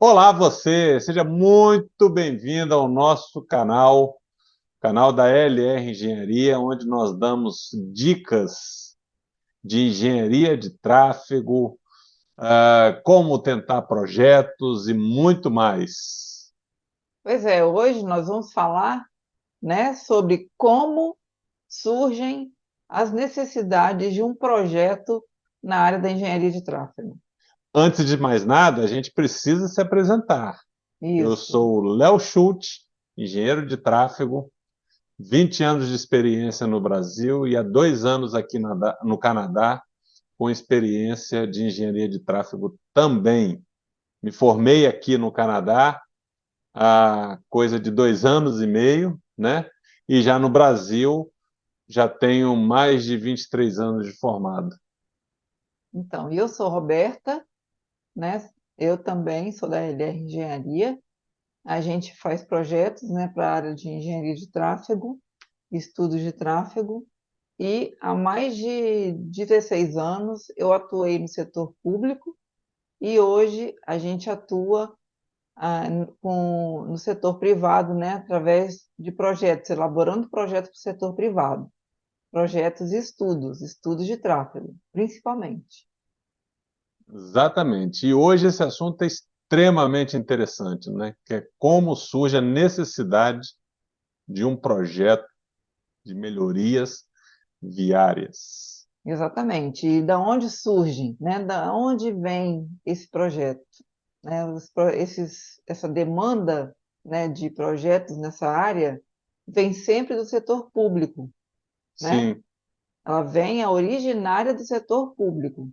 Olá, você! Seja muito bem-vindo ao nosso canal da LR Engenharia, onde nós damos dicas de engenharia de tráfego, como tentar projetos e muito mais. Pois é, hoje nós vamos falar, né, sobre como surgem as necessidades de um projeto na área da engenharia de tráfego. Antes de mais nada, a gente precisa se apresentar. Eu Isso, sou o Léo Schultz, engenheiro de tráfego, 20 anos de experiência no Brasil e há 2 anos aqui no Canadá, com experiência de engenharia de tráfego também. Me formei aqui no Canadá há coisa de 2 anos e meio, né? E já no Brasil já tenho mais de 23 anos de formado. então, eu sou Roberta, né? Eu também sou da LR Engenharia. A gente faz projetos, né, para a área de engenharia de tráfego, estudos de tráfego, e há mais de 16 anos eu atuei no setor público e hoje a gente atua no setor privado, né, através de projetos, elaborando projetos para o setor privado, projetos e estudos de tráfego, principalmente. Exatamente. E hoje esse assunto é extremamente interessante, né? Que é como surge a necessidade de um projeto de melhorias viárias. Exatamente. E da onde surge, né, da onde vem esse projeto, né, essa demanda, né, de projetos nessa área vem sempre do setor público, né? Sim, Ela vem a originária do setor público,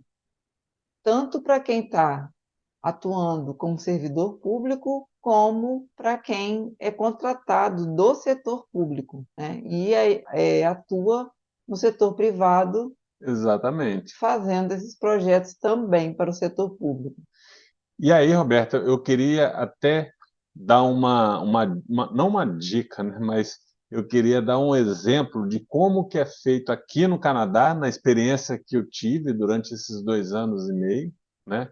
tanto para quem está atuando como servidor público, como para quem é contratado do setor público, né? E atua no setor privado, exatamente. fazendo esses projetos também para o setor público. E aí, Roberta, eu queria até dar não uma dica, né, mas eu queria dar um exemplo de como que é feito aqui no Canadá, na experiência que eu tive durante esses 2 anos e meio, né?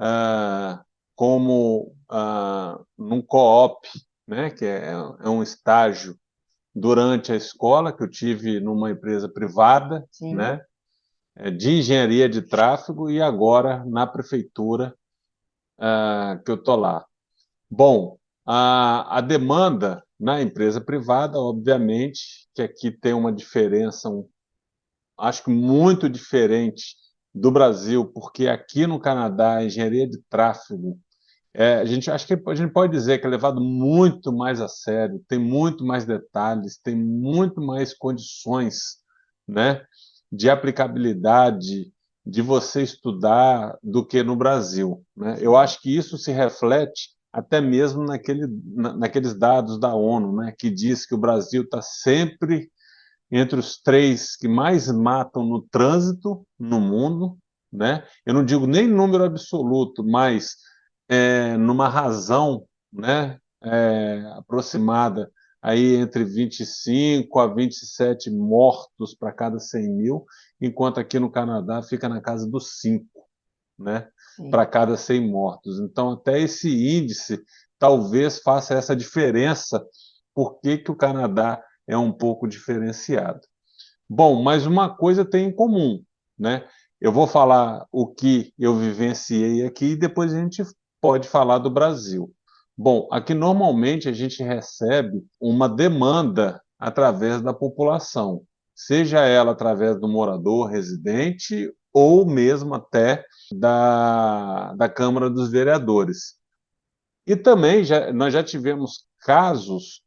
Ah, como num co-op, né, que é um estágio durante a escola que eu tive numa empresa privada, Sim, né, de engenharia de tráfego e agora na prefeitura que eu estou lá. Bom, a demanda na empresa privada, obviamente, que aqui tem uma diferença, acho que muito diferente do Brasil, porque aqui no Canadá a engenharia de tráfego, a gente acho que a gente pode dizer que é levado muito mais a sério, tem muito mais detalhes, tem muito mais condições, né, de aplicabilidade de você estudar do que no Brasil, né? Eu sim. acho que isso se reflete até mesmo naqueles dados da ONU, né, que diz que o Brasil está sempre entre os três que mais matam no trânsito no mundo, né? Eu não digo nem número absoluto, mas numa razão, né, aproximada, aí entre 25 a 27 mortos para cada 100 mil, enquanto aqui no Canadá fica na casa dos 5, né, Sim. para cada 100 mortos. Então, até esse índice talvez faça essa diferença, por que que o Canadá é um pouco diferenciado. Bom, mas uma coisa tem em comum, né? Eu vou falar o que eu vivenciei aqui e depois a gente pode falar do Brasil. Bom, aqui normalmente a gente recebe uma demanda através da população, seja ela através do morador residente ou mesmo até da Câmara dos Vereadores. E também nós já tivemos casos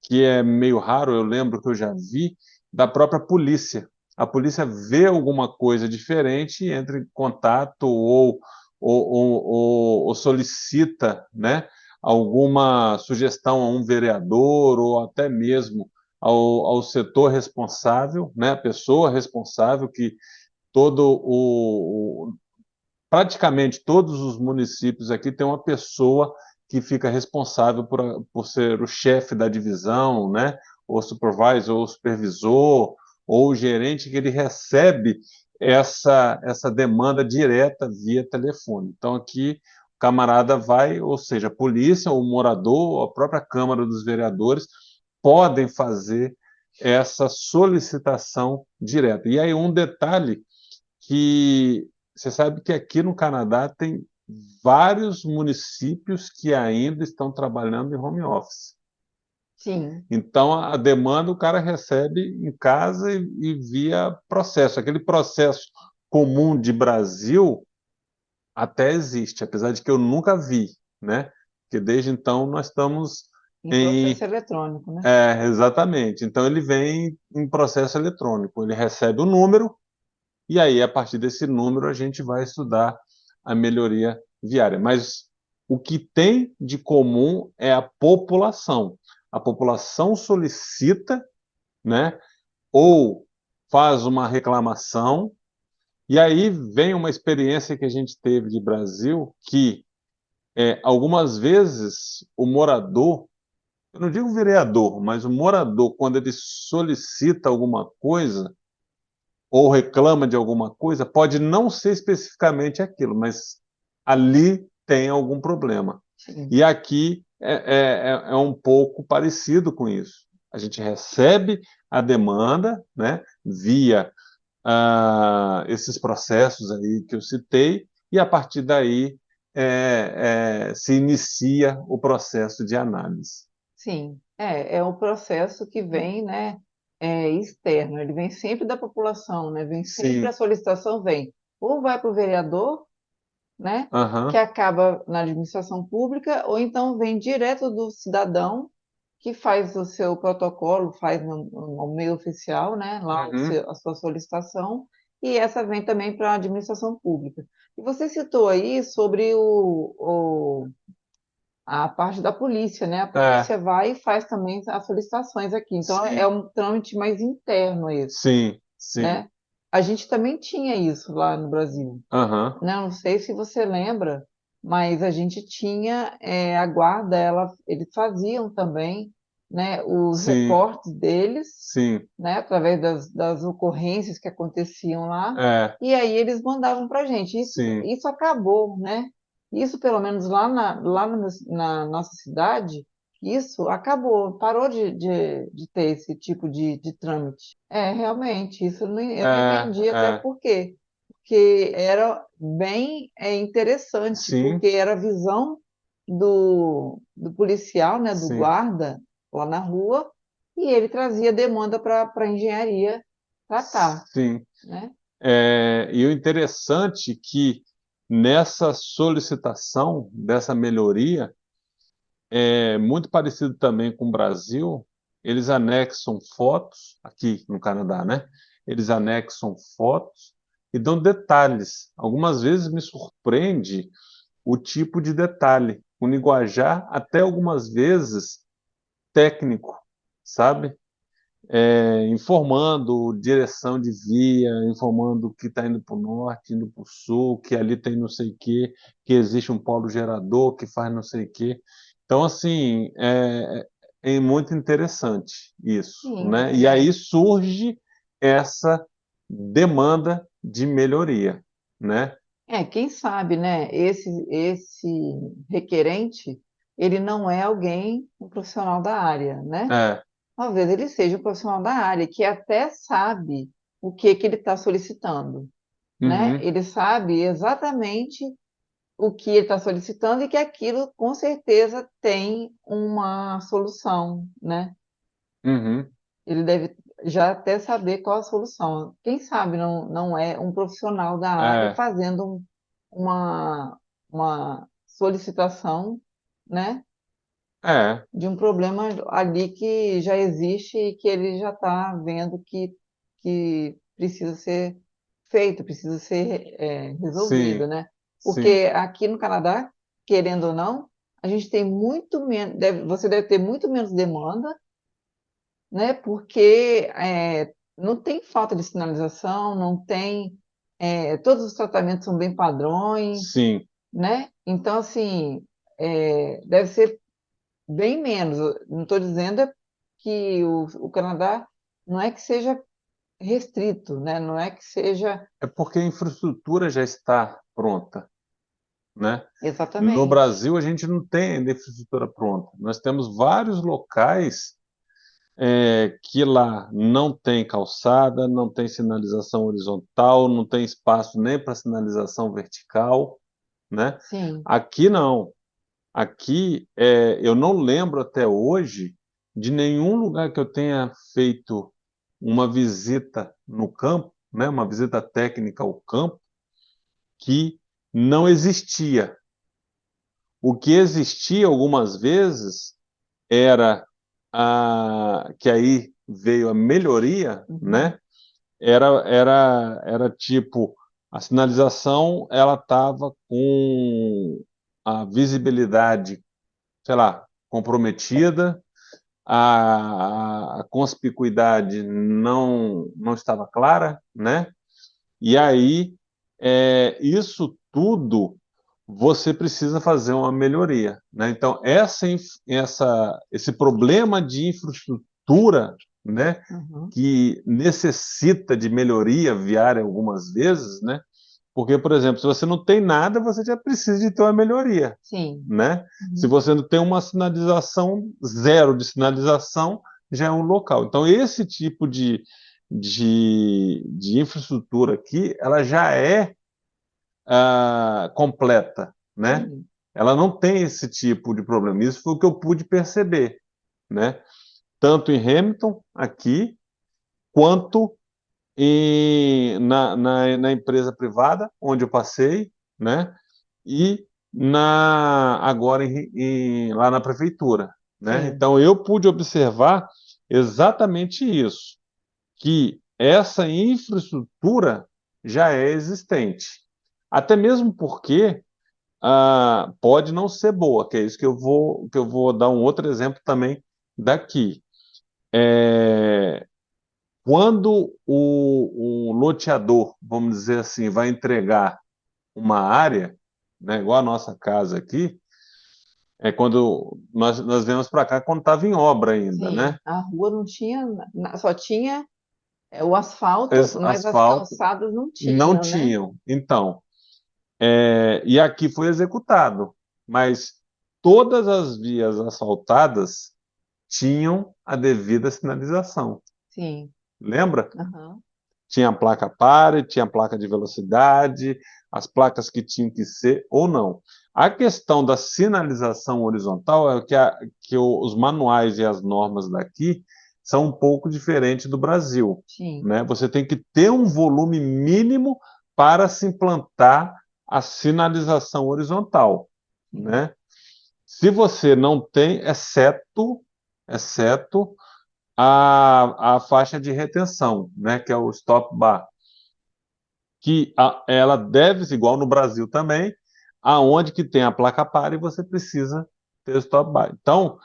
que é meio raro, eu lembro que eu já vi, da própria polícia. A polícia vê alguma coisa diferente e entra em contato ou solicita, né, alguma sugestão a um vereador ou até mesmo ao setor responsável, né, a pessoa responsável que todo praticamente todos os municípios aqui têm uma pessoa que fica responsável por ser o chefe da divisão, né? Ou supervisor, ou supervisor, ou o gerente, que ele recebe essa demanda direta via telefone. Então, aqui, camarada vai, ou seja, a polícia, o morador, a própria Câmara dos Vereadores podem fazer essa solicitação direta. E aí um detalhe que você sabe que aqui no Canadá tem vários municípios que ainda estão trabalhando em home office. Sim, Então, a demanda o cara recebe em casa e via processo. Aquele processo comum de Brasil até existe, apesar de que eu nunca vi, né? Porque desde então nós estamos em processo em. eletrônico, né? Exatamente. Então, ele vem em processo eletrônico. Ele recebe o número, e aí, a partir desse número, a gente vai estudar a melhoria viária. Mas o que tem de comum é a população. A população solicita, né, ou faz uma reclamação, e aí vem uma experiência que a gente teve de Brasil, que algumas vezes o morador, eu não digo vereador, mas o morador, quando ele solicita alguma coisa, ou reclama de alguma coisa, pode não ser especificamente aquilo, mas ali tem algum problema. Sim, E aqui é um pouco parecido com isso. A gente recebe a demanda, né, via esses processos aí que eu citei, e a partir daí se inicia o processo de análise. sim. É um processo que vem, né, externo, ele vem sempre da população, né? Vem sempre a Sim, solicitação vem ou vai para o vereador, né, que aham, acaba na administração pública, ou então vem direto do cidadão que faz o seu protocolo, faz no meio oficial, né, lá uhum, a sua solicitação, e essa vem também para a administração pública. E você citou aí sobre a parte da polícia, né? A é, polícia vai e faz também as solicitações aqui. Então, é sim, um trâmite mais interno esse, sim, sim, né? A gente também tinha isso lá no Brasil, aham, né? Não sei se você lembra, mas a gente tinha a guarda, eles faziam também, né, os sim, reportes deles, sim, né, através das ocorrências que aconteciam lá, é, e aí eles mandavam para a gente. sim, Isso acabou, né? Isso, pelo menos lá na nossa cidade, isso acabou, parou de ter esse tipo de trâmite. Realmente, eu não entendi até é, por quê. Porque era bem interessante, sim, porque era a visão do policial, né, do sim, guarda lá na rua, e ele trazia demanda para a engenharia tratar, sim. né? E o interessante é que nessa solicitação dessa melhoria, muito parecido também com o Brasil, eles anexam fotos, aqui no Canadá, né? Eles anexam fotos e dão detalhes. Algumas vezes me surpreende o tipo de detalhe, o linguajar, até algumas vezes técnico, sabe? Informando direção de via, informando que está indo para o norte, indo para o sul, que ali tem não sei o quê, que existe um polo gerador que faz não sei o quê. Então, assim, é muito interessante isso, Sim, né? E aí surge essa demanda de melhoria, né? quem sabe, né? Esse requerente, ele não é alguém, um profissional da área, né? É, Talvez ele seja um profissional da área que até sabe o que ele está solicitando, né? uhum, Ele sabe exatamente o que ele está solicitando e que aquilo com certeza tem uma solução, né? uhum, Ele deve já até saber qual a solução. Quem sabe não é um profissional da área é, fazendo uma solicitação, né, é, de um problema ali que já existe e que ele já está vendo que precisa ser feito, precisa ser resolvido, sim, né? sim, Porque aqui no Canadá, querendo ou não, a gente tem muito menos, você deve ter muito menos demanda, né? Porque não tem falta de sinalização, não tem, todos os tratamentos são bem padrões, sim, né? Então, assim, deve ser bem menos. Eu não estou dizendo que o Canadá não é que seja restrito, né? Não é que seja. é porque a infraestrutura já está pronta. né? No Exatamente. Brasil, a gente não tem ainda infraestrutura pronta. Nós temos vários locais que lá não tem calçada, não tem sinalização horizontal, não tem espaço nem para sinalização vertical, né? Sim. Aqui não. Aqui eu não lembro até hoje de nenhum lugar que eu tenha feito uma visita no campo, né? Uma visita técnica ao campo, que não existia. O que existia algumas vezes era que aí veio a melhoria, Uhum. né? Era tipo, a sinalização ela estava com a visibilidade, sei lá, comprometida, a conspicuidade não estava clara, né? E aí, isso tudo você precisa fazer uma melhoria, né? Então, esse problema de infraestrutura, né, Uhum. que necessita de melhoria viária algumas vezes, né? Porque, por exemplo, se você não tem nada, você já precisa de ter uma melhoria, Sim. né? Se Uhum. você não tem uma sinalização, zero de sinalização, já é um local. Então, esse tipo de infraestrutura aqui, ela já é completa, né? Sim. Ela não tem esse tipo de problema. Isso foi o que eu pude perceber, né? Tanto em Hamilton, aqui, quanto na empresa privada, onde eu passei, né? E agora lá na prefeitura, né? Sim. Então, eu pude observar exatamente isso, que essa infraestrutura já é existente. Até mesmo porque pode não ser boa, que é isso que eu vou dar um outro exemplo também daqui. Quando o loteador, vamos dizer assim, vai entregar uma área, né, igual a nossa casa aqui, quando nós viemos para cá quando estava em obra ainda, Sim. né? A rua não tinha, só tinha o asfalto, mas as Asfalto calçadas não não tinham, né? tinham. Então, e aqui foi executado, mas todas as vias asfaltadas tinham a devida sinalização. Sim. Lembra? Aham. Tinha a placa pare, tinha a placa de velocidade, as placas que tinham que ser ou não. A questão da sinalização horizontal é o que os manuais e as normas daqui são um pouco diferentes do Brasil, Sim. né? Você tem que ter um volume mínimo para se implantar a sinalização horizontal, Sim. né? Se você não tem, exceto a faixa de retenção, né, que é o stop bar, que ela deve ser igual no Brasil também, aonde que tem a placa pare você precisa ter o stop bar. Então,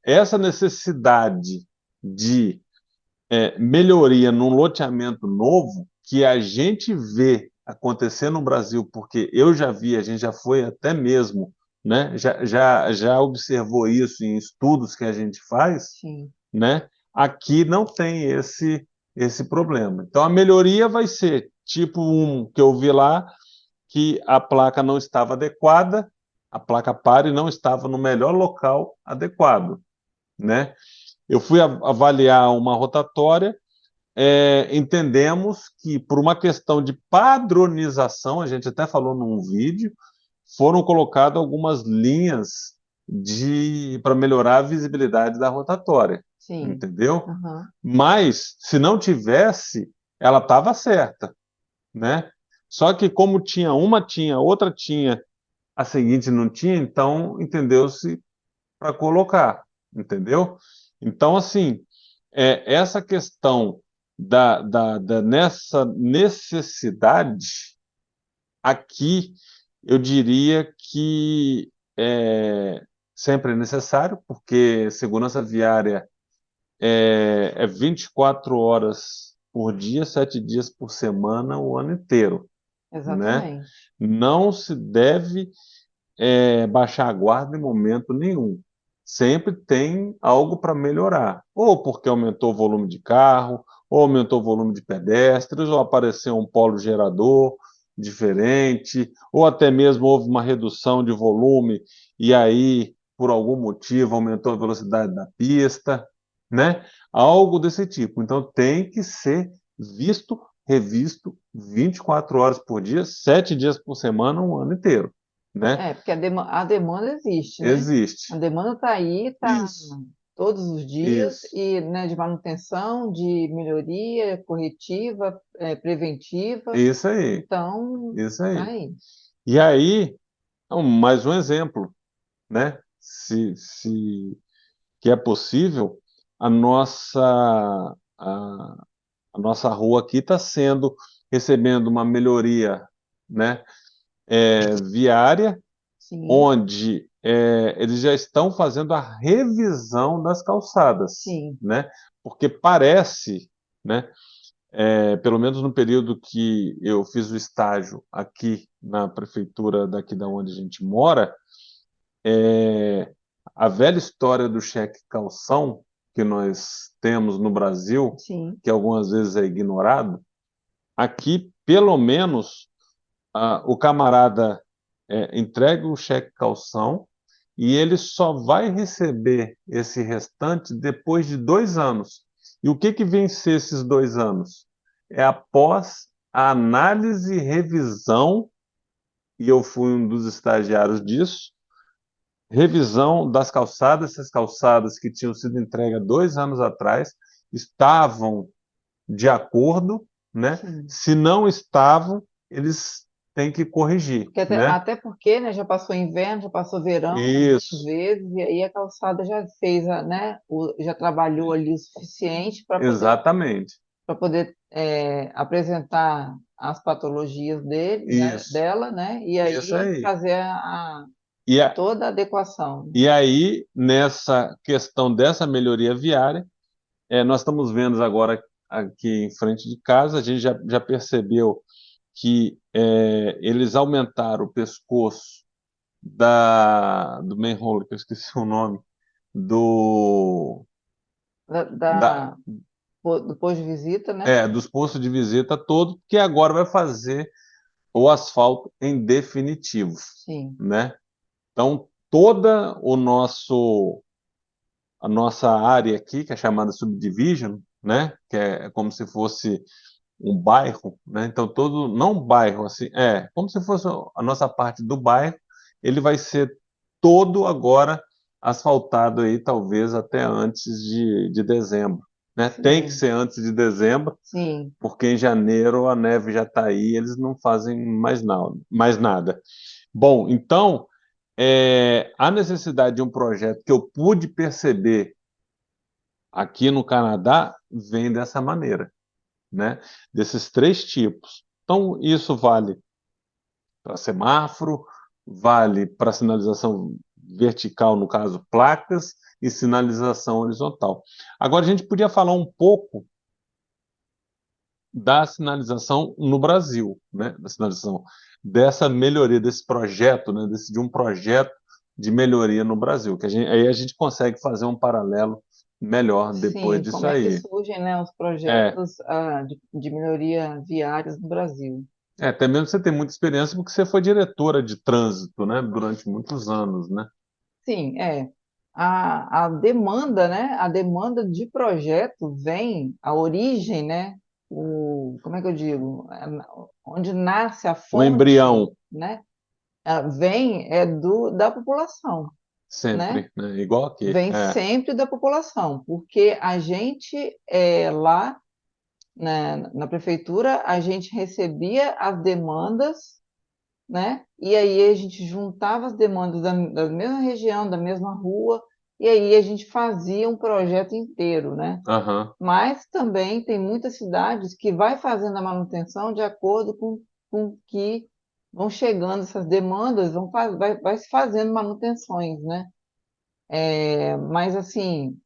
essa necessidade de melhoria num loteamento novo que a gente vê acontecer no Brasil, porque eu já vi, a gente já foi até mesmo, né, já observou isso em estudos que a gente faz, Sim. né? Aqui não tem esse problema. Então a melhoria vai ser tipo um que eu vi lá que a placa não estava adequada, a placa pare não estava no melhor local adequado, né? Eu fui avaliar uma rotatória, entendemos que por uma questão de padronização, a gente até falou num vídeo, foram colocadas algumas linhas para melhorar a visibilidade da rotatória, Sim. entendeu? Aham. Mas se não tivesse, ela estava certa, né? Só que como tinha, outra tinha, a seguinte não tinha, então entendeu-se para colocar, entendeu? Então, assim, essa questão nessa necessidade, aqui eu diria que sempre é necessário, porque segurança viária é 24 horas por dia, 7 dias por semana, o ano inteiro, né? Exatamente. Não se deve baixar a guarda em momento nenhum. Sempre tem algo para melhorar. Ou porque aumentou o volume de carro, ou aumentou o volume de pedestres, ou apareceu um polo gerador diferente, ou até mesmo houve uma redução de volume e aí, por algum motivo, aumentou a velocidade da pista, né? Algo desse tipo. Então tem que ser visto, revisto 24 horas por dia, 7 dias por semana, um ano inteiro, né? Porque a demanda existe, né? A Existe. demanda está aí, está Isso, todos os dias, isso, e, né, de manutenção, de melhoria corretiva, preventiva. isso aí, Então, isso tá aí. aí. E aí, mais um exemplo, né? Se que é possível, a nossa, a, a nossa rua aqui está recebendo uma melhoria, né, viária, Sim, onde eles já estão fazendo a revisão das calçadas, sim, né, porque parece, né, pelo menos no período que eu fiz o estágio aqui na prefeitura daqui da onde a gente mora, é, a velha história do cheque calção que nós temos no Brasil, sim, que algumas vezes é ignorado, aqui, pelo menos, o camarada entrega o cheque calção e ele só vai receber esse restante depois de 2 anos. E o que que vem ser esses 2 anos? É após a análise e revisão, e eu fui um dos estagiários disso, revisão das calçadas, essas calçadas que tinham sido entregues 2 anos atrás estavam de acordo, né? sim. Se não estavam, eles têm que corrigir, Porque né? até porque, né, já passou inverno, já passou verão algumas Isso, vezes, e aí a calçada já fez, né, já trabalhou ali o suficiente exatamente. para poder apresentar as patologias dele, né, Isso, dela, né, e isso aí aí. fazer E, a, toda a adequação. e aí, nessa questão dessa melhoria viária, nós estamos vendo agora aqui em frente de casa, a gente já percebeu que eles aumentaram o pescoço do manhole, que eu esqueci o nome, do, Da, da, da- do posto de visita, né? dos postos de visita todo, que agora vai fazer o asfalto em definitivo, Sim, né? Então, toda a nossa área aqui, que é chamada subdivision, né? Que é como se fosse um bairro, né? Então, todo, não um bairro, assim, como se fosse a nossa parte do bairro, ele vai ser todo agora asfaltado aí, talvez até antes de dezembro, né? Tem que sim, ser antes de dezembro, sim, porque em janeiro a neve já está aí, eles não fazem mais nada. Bom, então, a necessidade de um projeto que eu pude perceber aqui no Canadá vem dessa maneira, né? Desses três tipos. Então, isso vale para semáforo, vale para sinalização vertical, no caso, placas, e sinalização horizontal. Agora, a gente podia falar um pouco da sinalização no Brasil, né? Da sinalização, dessa melhoria, desse projeto, né? De um projeto de melhoria no Brasil, que aí a gente consegue fazer um paralelo melhor depois sim. disso Como é que aí. surgem, né, os É, projetos de melhoria viárias no Brasil? até mesmo você tem muita experiência porque você foi diretora de trânsito, né? Durante muitos anos, né? Sim, a demanda, né? A demanda de projeto vem, a origem, né? Como é que eu digo? Onde nasce a O fonte, embrião, né? Ela vem da população, né? sempre, né? Igual aqui. Vem sempre da população, porque a gente lá na prefeitura, a gente recebia as demandas, né? E aí a gente juntava as demandas da mesma região, da mesma rua, e aí a gente fazia um projeto inteiro, né? Aham. Mas também tem muitas cidades que vai fazendo a manutenção de acordo com que vão chegando essas demandas, vai se fazendo manutenções, né? Mas assim,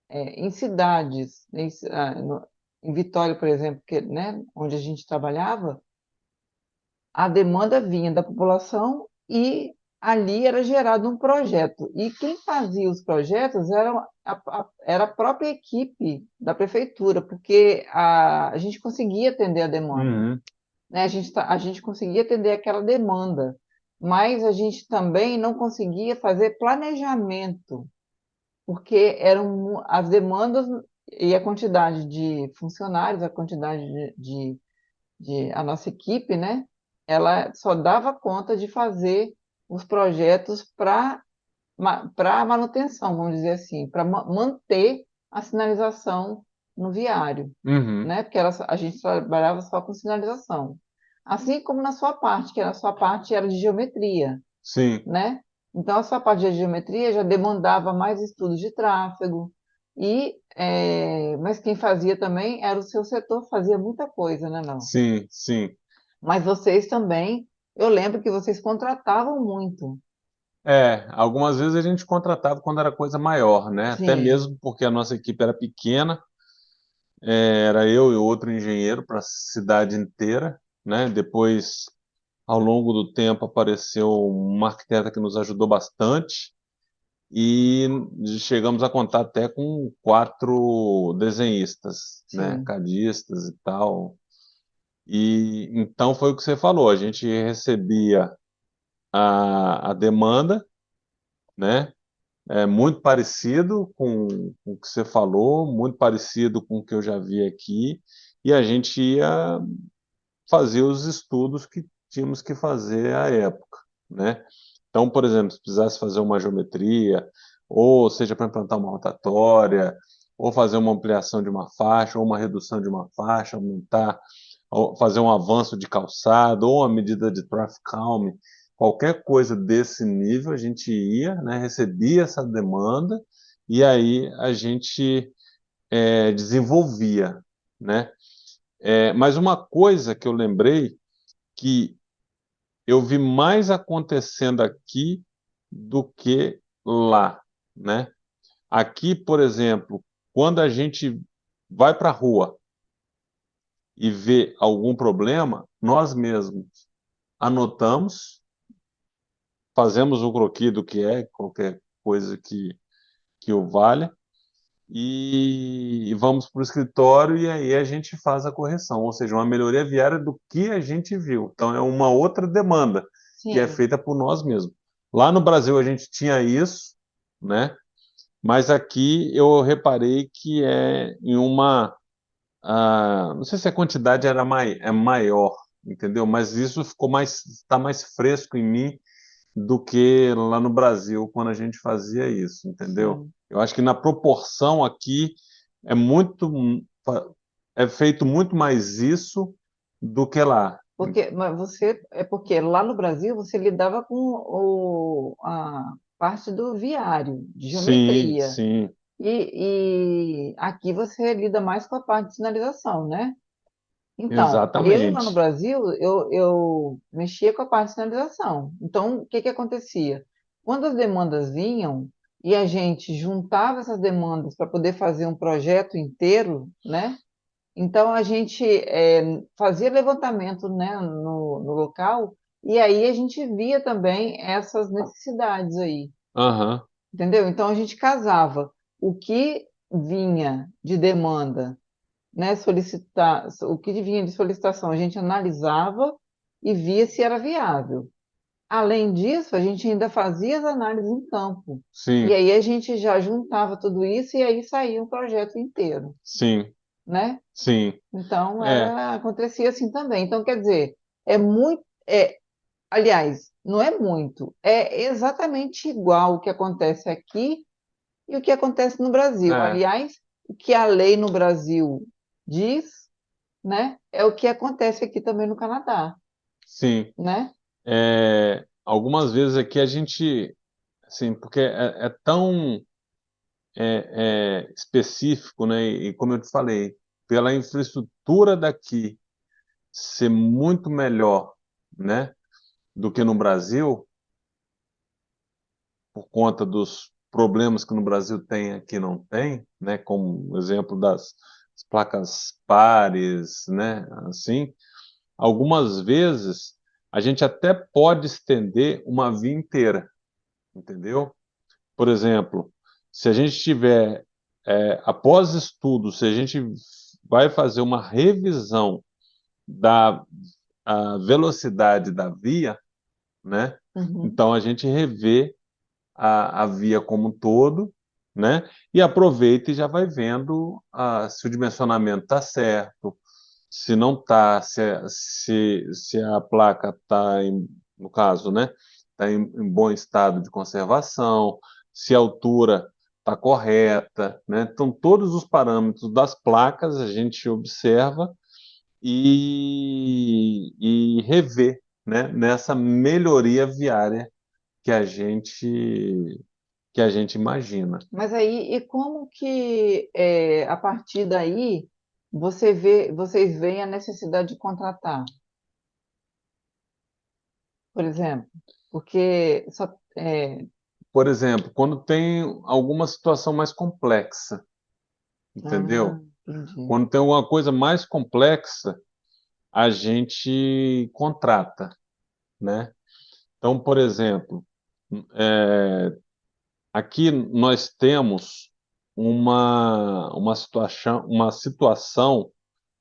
em cidades, em Vitória, por exemplo, né, onde a gente trabalhava, a demanda vinha da população e ali era gerado um projeto. E quem fazia os projetos era a própria equipe da prefeitura, porque a gente conseguia atender a demanda. Uhum. né? A gente conseguia atender aquela demanda, mas a gente também não conseguia fazer planejamento, porque as demandas e a quantidade de funcionários, a quantidade a nossa equipe, né? Ela só dava conta de fazer os projetos para manutenção, vamos dizer assim, para manter a sinalização no viário, Uhum. né? Porque a gente trabalhava só com sinalização. Assim como na sua parte, que a sua parte era de geometria, Sim, né? Então, a sua parte de geometria já demandava mais estudos de tráfego, mas quem fazia também era o seu setor, fazia muita coisa, né, não? sim, sim. Mas vocês também, eu lembro que vocês contratavam muito. Algumas vezes a gente contratava quando era coisa maior, né? Até Sim, mesmo porque a nossa equipe era pequena, era eu e outro engenheiro para a cidade inteira, né? Depois, ao longo do tempo, apareceu uma arquiteta que nos ajudou bastante e chegamos a contar até com 4 desenhistas, né? sim, Cadistas e tal. E então foi o que você falou, a gente recebia a demanda, né? Muito parecido com o que você falou, muito parecido com o que eu já vi aqui, e a gente ia fazer os estudos que tínhamos que fazer à época, né? Então, por exemplo, se precisasse fazer uma geometria, ou seja, para implantar uma rotatória, ou fazer uma ampliação de uma faixa, ou uma redução de uma faixa, aumentar, ou fazer um avanço de calçado, ou uma medida de traffic calm, qualquer coisa desse nível, a gente ia, né, recebia essa demanda, e aí a gente desenvolvia, né? Mas uma coisa que eu lembrei que eu vi mais acontecendo aqui do que lá, né? Aqui, por exemplo, quando a gente vai para a rua e vê algum problema, nós mesmos anotamos, fazemos o croquis do que é, qualquer coisa que o valha, e vamos para o escritório e aí a gente faz a correção, ou seja, uma melhoria viária do que a gente viu. Então, é uma outra demanda que é sim. feita por nós mesmos. Lá no Brasil a gente tinha isso, né? Mas aqui eu reparei que em não sei se a quantidade é maior, entendeu? Mas isso está mais fresco em mim do que lá no Brasil quando a gente fazia isso, entendeu? Sim. Eu acho que na proporção aqui é muito é feito muito mais isso do que lá. Porque lá no Brasil você lidava com a parte do viário, de Sim, geometria. sim, E aqui você lida mais com a parte de sinalização, né? Então, eu lá no exatamente. Brasil, eu mexia com a parte de sinalização. Então, o que que acontecia? Quando as demandas vinham e a gente juntava essas demandas para poder fazer um projeto inteiro, né? Então, a gente fazia levantamento, né, no local e aí a gente via também essas necessidades aí, Aham, entendeu? Então, a gente casava o que vinha de demanda, né, o que vinha de solicitação, a gente analisava e via se era viável. Além disso, a gente ainda fazia as análises em campo. E sim, aí a gente já juntava tudo isso e aí saía um projeto inteiro, sim, né? sim. Então É, acontecia assim também. Então, quer dizer, aliás, não é muito, é exatamente igual o que acontece aqui e o que acontece no Brasil. é, Aliás, o que a lei no Brasil diz, né? É o que acontece aqui também no Canadá, sim. né? Algumas vezes aqui a gente, assim, porque é tão específico, né? E como eu te falei, pela infraestrutura daqui ser muito melhor, né, do que no Brasil, por conta dos problemas que no Brasil tem aqui não tem, né, como o exemplo das placas pares, né, assim, algumas vezes a gente até pode estender uma via inteira, entendeu? Por exemplo, se a gente tiver, após estudo, se a gente vai fazer uma revisão da a velocidade da via, né? Uhum. Então a gente revê a via como um todo, né? E aproveita e já vai vendo se o dimensionamento está certo, se não está, se a placa está, no caso, né? Está em bom estado de conservação, se a altura está correta, né? Então todos os parâmetros das placas a gente observa e revê, né? Nessa melhoria viária que a gente que a gente imagina. Mas aí, e como que a partir daí vocês veem a necessidade de contratar, por exemplo? Porque só Por exemplo, quando tem alguma situação mais complexa, ah, entendeu? entendi. Quando tem alguma coisa mais complexa, a gente contrata, né? Então, por exemplo, aqui nós temos uma situação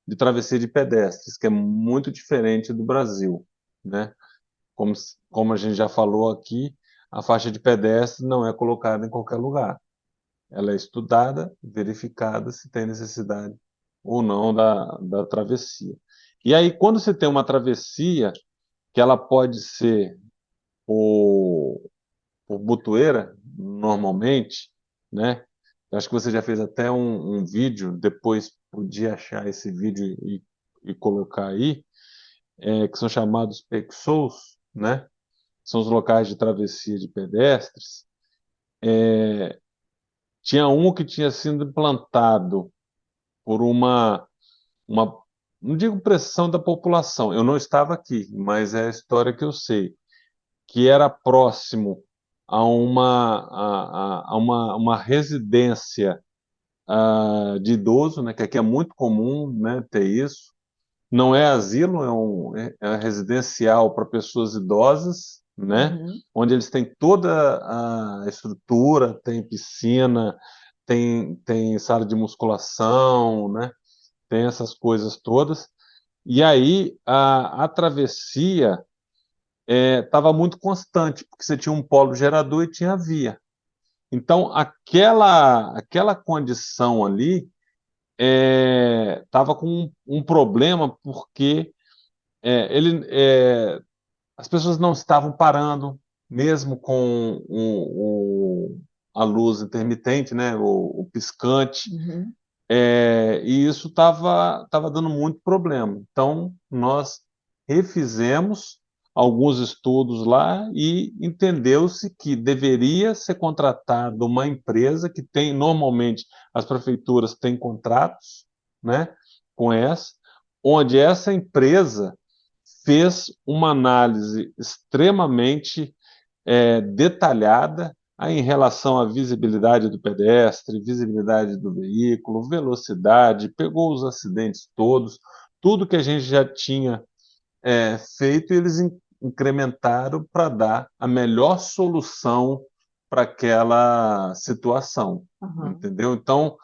de travessia de pedestres que é muito diferente do Brasil, né? Como a gente já falou aqui, a faixa de pedestre não é colocada em qualquer lugar. Ela é estudada, verificada se tem necessidade ou não da travessia. E aí, quando você tem uma travessia, que ela pode ser por, por botoeira, normalmente, né? Eu acho que você já fez até um vídeo, depois podia achar esse vídeo e colocar aí, que são chamados PECSOs, né? São os locais de travessia de pedestres. Tinha um que tinha sido implantado por uma, não digo pressão da população, eu não estava aqui, mas é a história que eu sei, que era próximo a uma residência de idoso, né, que aqui é muito comum, né, ter isso. Não é asilo, é residencial para pessoas idosas, né, Uhum. onde eles têm toda a estrutura, tem piscina, tem sala de musculação, né, tem essas coisas todas. E aí a travessia estava muito constante, porque você tinha um polo gerador e tinha a via. Então, aquela condição ali estava com um problema, porque as pessoas não estavam parando, mesmo com a luz intermitente, né, o piscante. Uhum. E isso estava dando muito problema. Então, nós refizemos alguns estudos lá e entendeu-se que deveria ser contratada uma empresa que tem, normalmente, as prefeituras têm contratos, né, com essa, onde essa empresa fez uma análise extremamente detalhada aí em relação à visibilidade do pedestre, visibilidade do veículo, velocidade, pegou os acidentes todos, tudo que a gente já tinha feito, eles incrementaram para dar a melhor solução para aquela situação, Aham. entendeu? Então,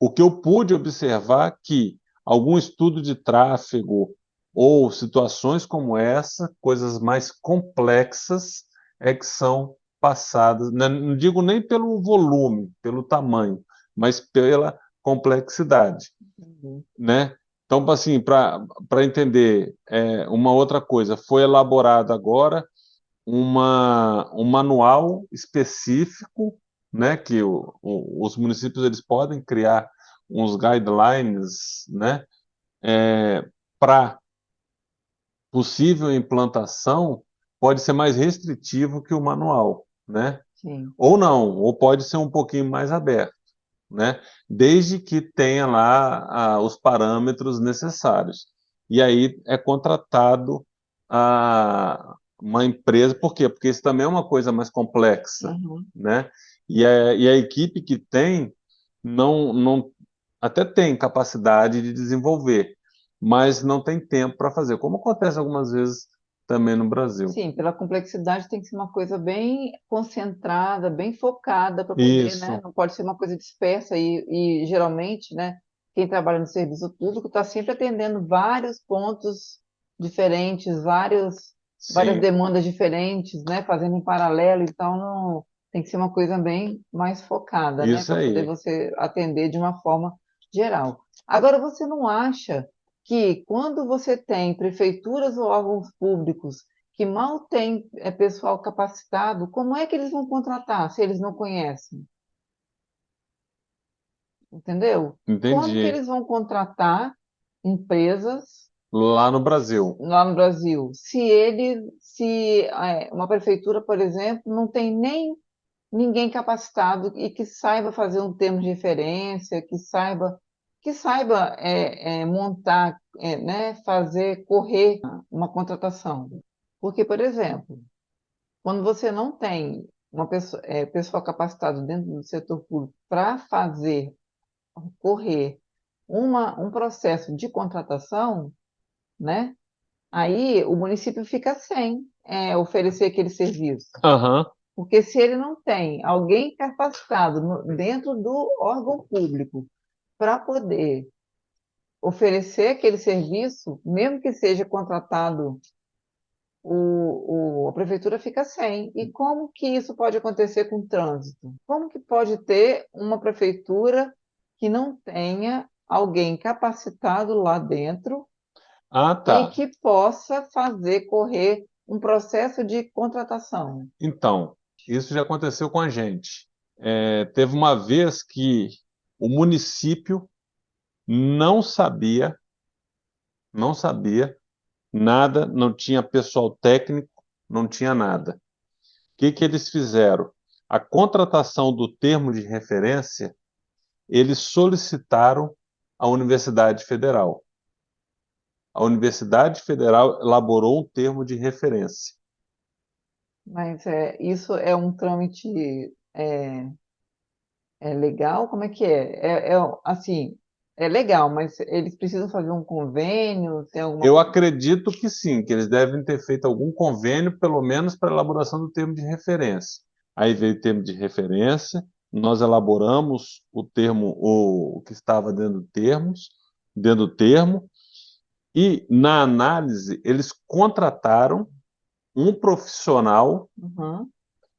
o que eu pude observar que algum estudo de tráfego ou situações como essa, coisas mais complexas, que são passadas, não digo nem pelo volume, pelo tamanho, mas pela complexidade, Entendi. né? Então, assim, para entender uma outra coisa, foi elaborado agora um manual específico, né, que os municípios eles podem criar uns guidelines, né, para possível implantação, pode ser mais restritivo que o manual, né? Sim. Ou não, ou pode ser um pouquinho mais aberto, né? Desde que tenha lá os parâmetros necessários. E aí é contratado uma empresa, por quê? Porque isso também é uma coisa mais complexa, Uhum. né? E a equipe que tem não até tem capacidade de desenvolver, mas não tem tempo para fazer, como acontece algumas vezes também no Brasil. Sim, pela complexidade tem que ser uma coisa bem concentrada, bem focada para poder, né? Isso, Não pode ser uma coisa dispersa e geralmente, né? quem trabalha no serviço público está sempre atendendo vários pontos diferentes, várias Sim, demandas diferentes, né? Fazendo em paralelo, então não tem que ser uma coisa bem mais focada, né? isso Para poder aí. você atender de uma forma geral. Agora, você não acha que quando você tem prefeituras ou órgãos públicos que mal têm pessoal capacitado, como é que eles vão contratar se eles não conhecem? Entendeu? Como que Entendi. eles vão contratar empresas Lá no Brasil. lá no Brasil? Se uma prefeitura, por exemplo, não tem nem ninguém capacitado e que saiba fazer um termo de referência, que saiba montar, né, fazer correr uma contratação. Porque, por exemplo, quando você não tem pessoal capacitado dentro do setor público para fazer correr um processo de contratação, né? Aí o município fica sem oferecer aquele serviço. Aham. Porque se ele não tem alguém capacitado dentro do órgão público para poder oferecer aquele serviço, mesmo que seja contratado, a prefeitura fica sem. E como que isso pode acontecer com o trânsito? Como que pode ter uma prefeitura que não tenha alguém capacitado lá dentro Ah, e tá. que possa fazer correr um processo de contratação? Então, isso já aconteceu com a gente. Teve uma vez que o município não sabia, não sabia nada, não tinha pessoal técnico, não tinha nada. O que que eles fizeram? A contratação do termo de referência, eles solicitaram à Universidade Federal. A Universidade Federal elaborou um termo de referência. Mas isso é um trâmite é, legal? Como é que é? Assim, é legal, mas eles precisam fazer um convênio, tem alguma Eu coisa? acredito que sim, que eles devem ter feito algum convênio, pelo menos para a elaboração do termo de referência. Aí veio o termo de referência, nós elaboramos o termo, o que estava dentro do termo, e na análise eles contrataram um profissional Uhum.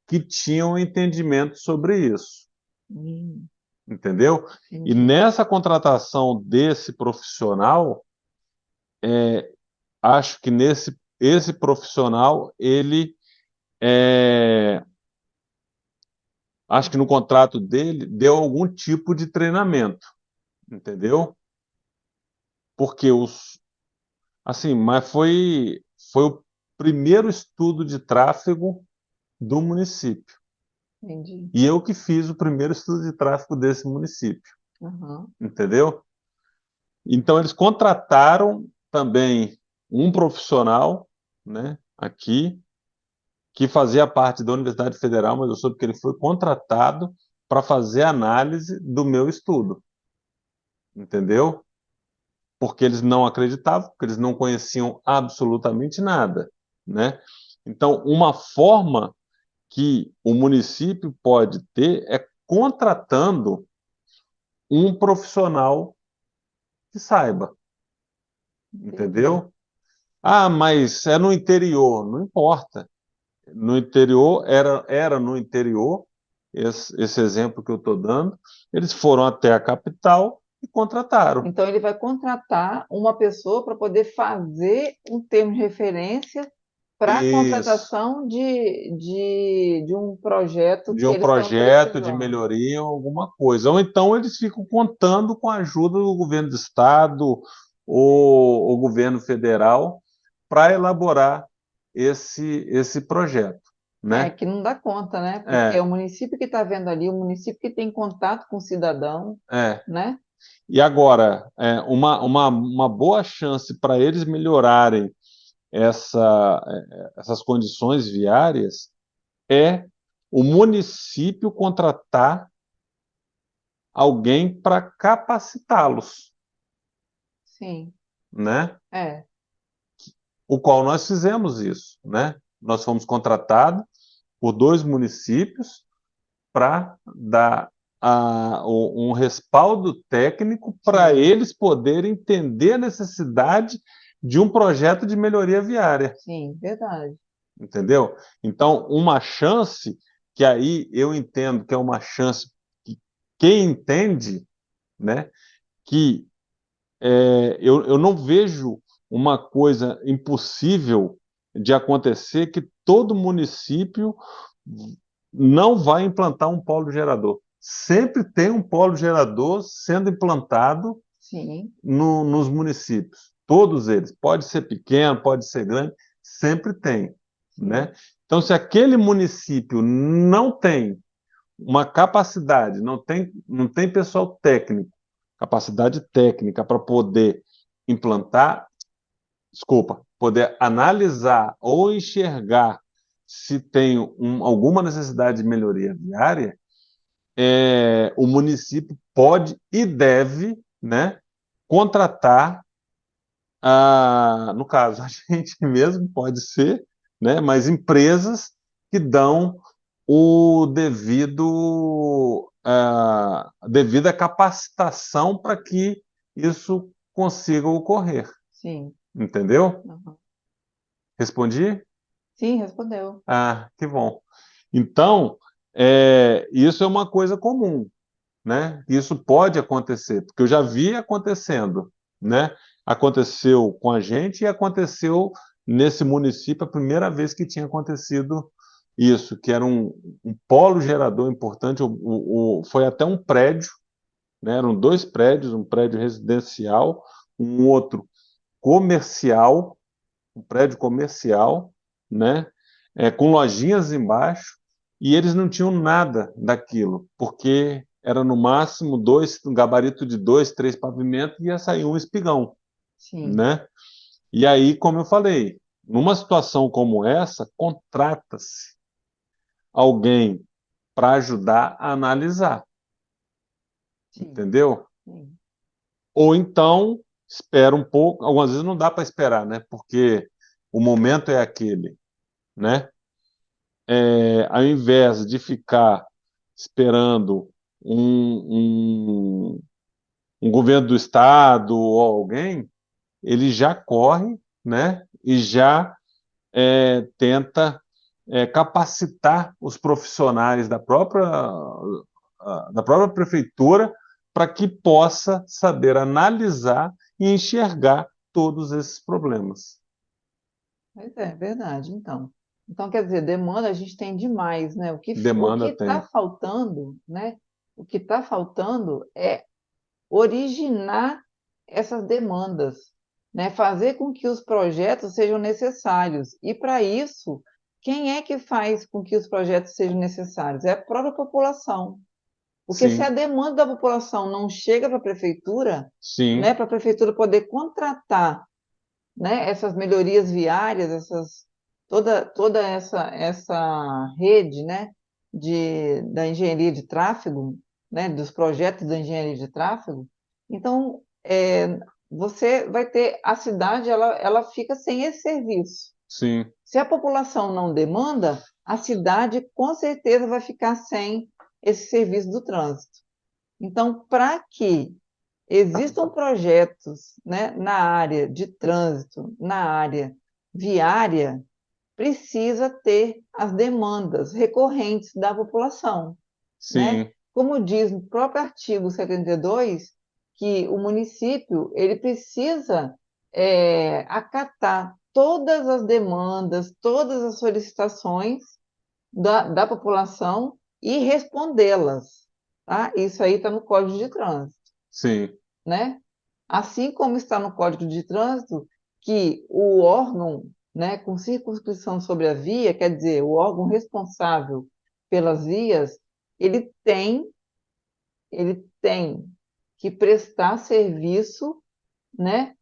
que tinha um entendimento sobre isso, Hum, entendeu? E entendi. nessa contratação desse profissional, acho que nesse esse profissional ele acho que no contrato dele deu algum tipo de treinamento, entendeu? Porque assim, mas foi o primeiro estudo de tráfego do município. Entendi. E eu que fiz o primeiro estudo de tráfego desse município, Uhum. entendeu? Então eles contrataram também um profissional, né, aqui que fazia parte da Universidade Federal, mas eu soube que ele foi contratado para fazer análise do meu estudo, entendeu? Porque eles não acreditavam, porque eles não conheciam absolutamente nada, né? Então, uma forma que o município pode ter é contratando um profissional que saiba, Entendi. entendeu? Ah, mas é no interior, não importa. No interior, era no interior, esse exemplo que eu estou dando, eles foram até a capital e contrataram. Então, ele vai contratar uma pessoa para poder fazer um termo de referência para a Isso, contratação de um projeto de que um eles estão projeto de precisando. melhoria ou alguma coisa. Ou então eles ficam contando com a ajuda do governo do estado ou o governo federal para elaborar esse projeto, né? Que não dá conta, né? Porque é o É, município que está vendo ali, o município que tem contato com o cidadão, é. né? E agora, uma boa chance para eles melhorarem essas condições viárias é o município contratar alguém para capacitá-los, Sim, né? é. O qual nós fizemos isso, né? Nós fomos contratados por dois municípios para dar um respaldo técnico para Sim, eles poderem entender a necessidade de um projeto de melhoria viária, sim, verdade. entendeu? Então, uma chance que aí eu entendo que é uma chance que quem entende, né, que eu não vejo uma coisa impossível de acontecer que todo município não vai implantar um polo gerador. Sempre tem um polo gerador sendo implantado Sim, nos municípios. Todos eles. Pode ser pequeno, pode ser grande, sempre tem, sim, né? Então, se aquele município não tem uma capacidade, não tem pessoal técnico, capacidade técnica para poder implantar, desculpa, poder analisar ou enxergar se tem alguma necessidade de melhoria viária, o município pode e deve, né, contratar, no caso, a gente mesmo pode ser, né, mas empresas que dão a devida capacitação para que isso consiga ocorrer. sim. Entendeu? Aham. Respondi? Sim, respondeu. Ah, que bom. Então, isso é uma coisa comum, né? Isso pode acontecer, porque eu já vi acontecendo, né? Aconteceu com a gente e aconteceu nesse município a primeira vez que tinha acontecido isso, que era um polo gerador importante, foi até um prédio, né? Eram dois prédios, um prédio residencial, um outro comercial, um prédio comercial, né? Com lojinhas embaixo, e eles não tinham nada daquilo, porque era no máximo um gabarito de dois, três pavimentos e ia sair um espigão, Sim, né? E aí, como eu falei, numa situação como essa, contrata-se alguém para ajudar a analisar, sim, entendeu? sim, Ou então espera um pouco, algumas vezes não dá para esperar, né? Porque o momento é aquele, né? Ao invés de ficar esperando um, um, um governo do estado ou alguém, ele já corre, né, e já tenta capacitar os profissionais da própria prefeitura para que possa saber analisar e enxergar todos esses problemas. pois é, verdade. Então, quer dizer, demanda a gente tem demais, né? O que Demanda está tem. faltando, né? O que está faltando é originar essas demandas, né? Fazer com que os projetos sejam necessários. E para isso, quem é que faz com que os projetos sejam necessários? É a própria população. Porque se a Sim, demanda da população não chega para a prefeitura, sim, né, para a prefeitura poder contratar, né, essas melhorias viárias, toda essa rede, né, da engenharia de tráfego, né, dos projetos da engenharia de tráfego, então você vai ter a cidade, ela fica sem esse serviço. sim, Se a população não demanda, a cidade com certeza vai ficar sem esse serviço do trânsito. Então, para que existam projetos, né, na área de trânsito, na área viária, precisa ter as demandas recorrentes da população, né? sim, Como diz no próprio artigo 72, que o município ele precisa acatar todas as demandas, todas as solicitações da população e respondê-las, tá? Isso aí está no Código de Trânsito, sim, né? Assim como está no Código de Trânsito que o órgão, né, com circunscrição sobre a via, quer dizer, o órgão responsável pelas vias, ele tem, ele tem que prestar serviço, né,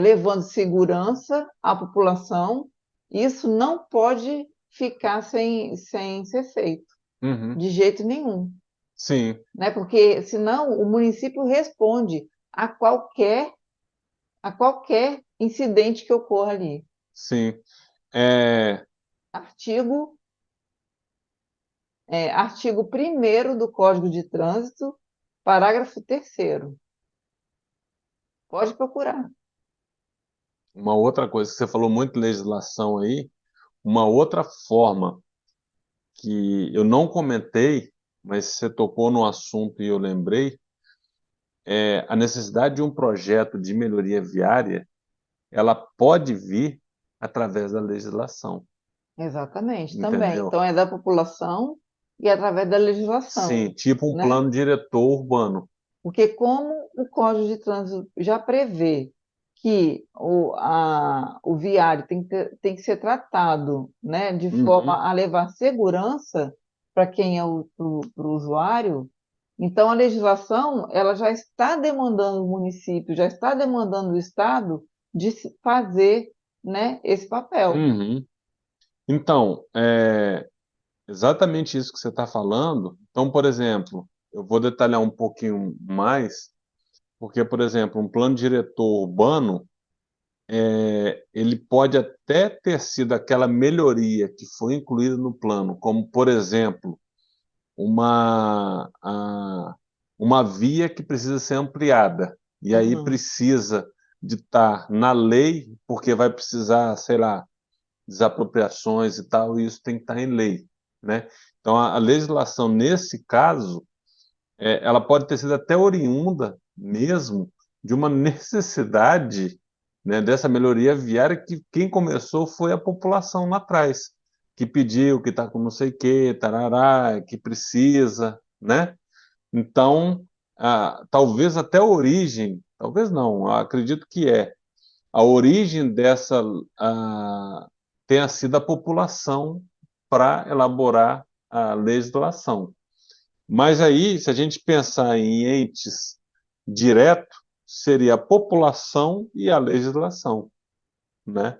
levando segurança à população. Isso não pode ficar sem ser feito, uhum, de jeito nenhum, sim, né? Porque senão o município responde a qualquer incidente que ocorra ali. sim. É, Artigo artigo 1º do Código de Trânsito, parágrafo 3º. Pode procurar. Uma outra coisa que você falou muito de legislação aí, uma outra forma que eu não comentei, mas você tocou no assunto e eu lembrei, é a necessidade de um projeto de melhoria viária, ela pode vir através da legislação, Exatamente, também. entendeu? Então, é da população e através da legislação, Sim, tipo um né? plano diretor urbano. Porque como o Código de Trânsito já prevê que o viário tem que ser tratado, né, de forma Uhum, a levar segurança para quem é pro usuário, então a legislação ela já está demandando o município, já está demandando o Estado de fazer, né, esse papel. uhum. Então, exatamente isso que você está falando. Então, por exemplo, eu vou detalhar um pouquinho mais, porque, por exemplo, um plano diretor urbano, ele pode até ter sido aquela melhoria que foi incluída no plano, como, por exemplo, uma via que precisa ser ampliada, e aí Uhum. precisa de estar na lei, porque vai precisar, sei lá, desapropriações e tal, e isso tem que estar em lei, né? Então, a legislação, nesse caso, ela pode ter sido até oriunda mesmo de uma necessidade, né, dessa melhoria viária que quem começou foi a população lá atrás, que pediu, que está com não sei o quê, tarará, que precisa, né? Então, talvez até a origem, talvez não, eu acredito que a origem dessa tenha sido a população para elaborar a legislação. Mas aí, se a gente pensar em entes direto, seria a população e a legislação, né?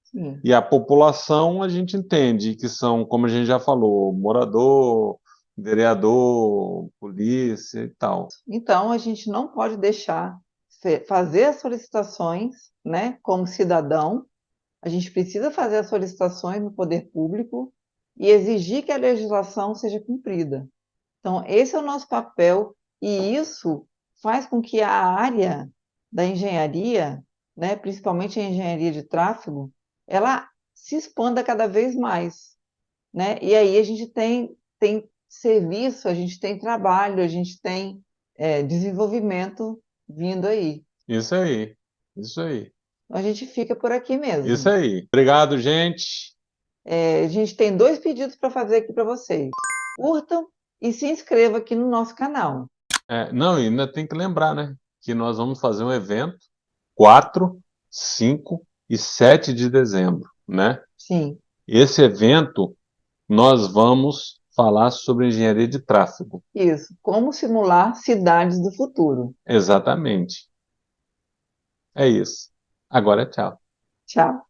Sim. E a população a gente entende que são, como a gente já falou, morador, vereador, polícia e tal. Então, a gente não pode deixar fazer as solicitações, né, como cidadão. A gente precisa fazer as solicitações no poder público e exigir que a legislação seja cumprida. Então, esse é o nosso papel e isso faz com que a área da engenharia, né, principalmente a engenharia de tráfego, ela se expanda cada vez mais, né? E aí a gente tem serviço, a gente tem trabalho, a gente tem desenvolvimento vindo aí. Isso aí, isso aí, A gente fica por aqui isso mesmo. aí. Obrigado, gente. A gente tem 2 pedidos para fazer aqui para vocês. Curtam e se inscrevam aqui no nosso canal. Não, e ainda tem que lembrar, né, que nós vamos fazer um evento 4, 5 e 7 de dezembro, né? Sim, Esse evento nós vamos falar sobre engenharia de tráfego. isso. Como simular cidades do futuro. Exatamente. É isso. Agora, tchau. Tchau.